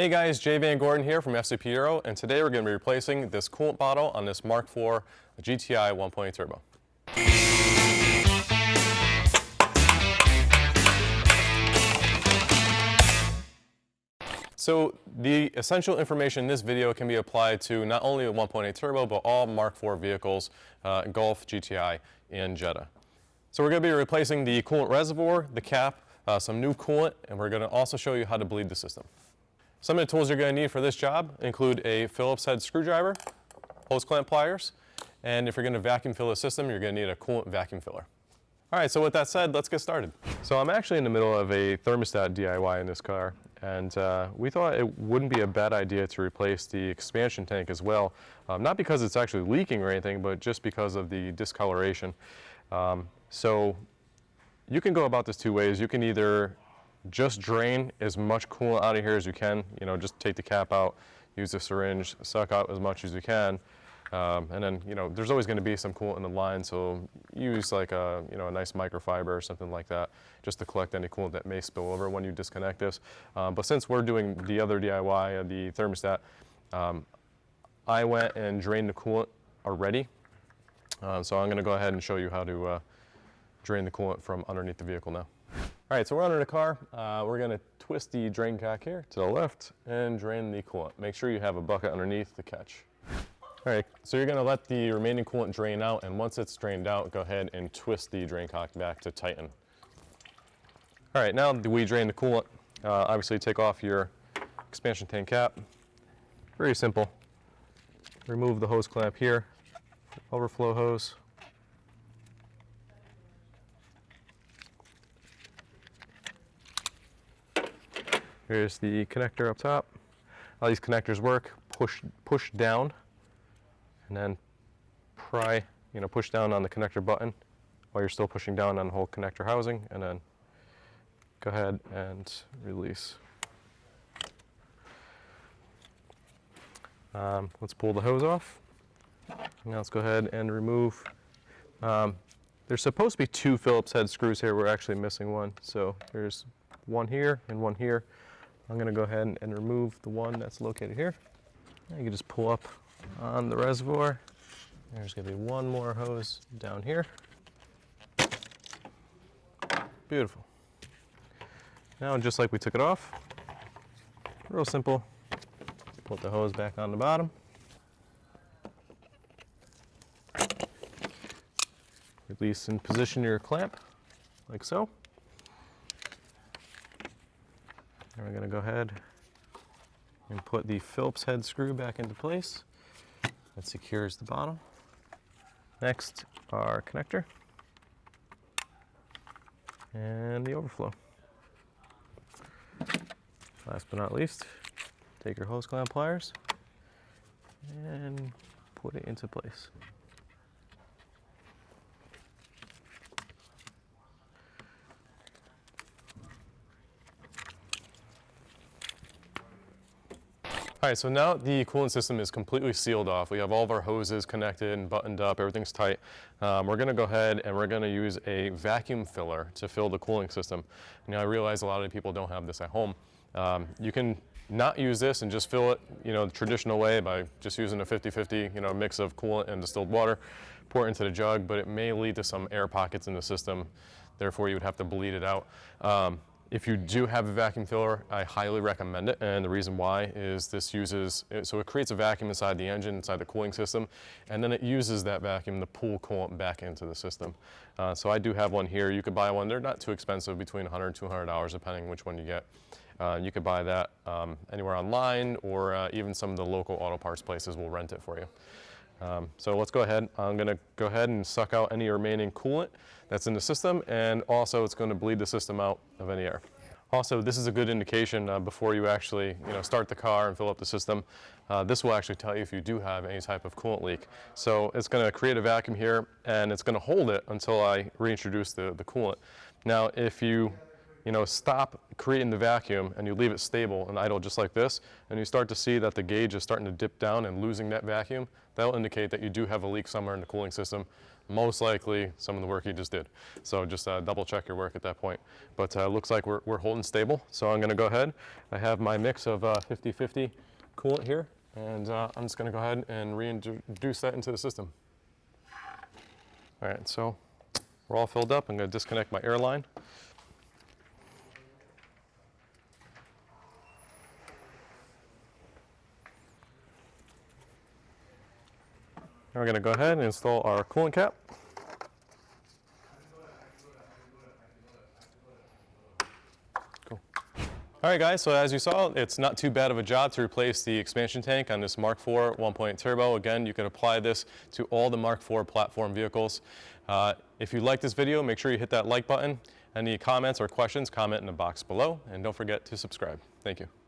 Hey guys, Jay Van Gorden here from FCP Euro, and today we're going to be replacing this coolant bottle on this Mk4 GTI 1.8 turbo. So the essential information in this video can be applied to not only the 1.8 turbo, but all Mk4 vehicles, Golf, GTI, and Jetta. So we're going to be replacing the coolant reservoir, the cap, some new coolant, and we're going to also show you how to bleed the system. Some of the tools you're going to need for this job include a Phillips head screwdriver, hose clamp pliers, and if you're going to vacuum fill the system, you're going to need a coolant vacuum filler. All right, so with that said, let's get started. So I'm actually in the middle of a thermostat DIY in this car, and we thought it wouldn't be a bad idea to replace the expansion tank as well, not because it's actually leaking or anything, but just because of the discoloration. So you can go about this two ways. You can either just drain as much coolant out of here as you can, just take the cap out, use a syringe, suck out as much as you can, and then, there's always going to be some coolant in the line, so use like a nice microfiber or something like that, just to collect any coolant that may spill over when you disconnect this. But since we're doing the other DIY of the thermostat, I went and drained the coolant already, so I'm going to go ahead and show you how to drain the coolant from underneath the vehicle now. All right, so we're under the car. We're going to twist the drain cock here to the left and drain the coolant. Make sure you have a bucket underneath to catch. All right, so you're going to let the remaining coolant drain out, and once it's drained out, go ahead and twist the drain cock back to tighten. All right, now that we drain the coolant, obviously take off your expansion tank cap. Very simple. Remove the hose clamp here, overflow hose. Here's the connector up top. How these connectors work: push down, and then push down on the connector button while you're still pushing down on the whole connector housing, and then go ahead and release. Let's pull the hose off. Now let's go ahead and remove. There's supposed to be two Phillips head screws here. We're actually missing one, so there's one here and one here. I'm going to go ahead and remove the one that's located here. You can just pull up on the reservoir. There's going to be one more hose down here. Beautiful. Now, just like we took it off, real simple, put the hose back on the bottom. Release and position your clamp, like so. And we're going to go ahead and put the Phillips head screw back into place. That secures the bottom. Next, our connector and the overflow. Last but not least, take your hose clamp pliers and put it into place. All right, so now the coolant system is completely sealed off. We have all of our hoses connected and buttoned up, everything's tight. We're gonna go ahead and we're gonna use a vacuum filler to fill the cooling system. Now I realize a lot of people don't have this at home. You can not use this and just fill it, the traditional way by just using a 50-50, mix of coolant and distilled water, pour it into the jug, but it may lead to some air pockets in the system. Therefore, you would have to bleed it out. If you do have a vacuum filler, I highly recommend it, and the reason why is so it creates a vacuum inside the engine, inside the cooling system, and then it uses that vacuum to pull coolant back into the system. So I do have one here. You could buy one. They're not too expensive, between $100 and $200, depending which one you get. You could buy that anywhere online, or even some of the local auto parts places will rent it for you. So let's go ahead. I'm going to go ahead and suck out any remaining coolant that's in the system, and also it's going to bleed the system out of any air. Also, this is a good indication before you actually start the car and fill up the system. This will actually tell you if you do have any type of coolant leak. So it's going to create a vacuum here, and it's going to hold it until I reintroduce the coolant. Now, if you stop creating the vacuum and you leave it stable and idle just like this, and you start to see that the gauge is starting to dip down and losing that vacuum, that'll indicate that you do have a leak somewhere in the cooling system, most likely some of the work you just did. So just double check your work at that point. But looks like we're holding stable, so I'm going to go ahead. I have my mix of 50-50 coolant here, and I'm just going to go ahead and reintroduce that into the system. All right, so we're all filled up. I'm going to disconnect my air line. Now we're going to go ahead and install our coolant cap. Cool. All right, guys, so as you saw, it's not too bad of a job to replace the expansion tank on this Mk4 1.8 turbo. Again, you can apply this to all the Mk4 platform vehicles. If you like this video, make sure you hit that like button. Any comments or questions, comment in the box below, and don't forget to subscribe. Thank you.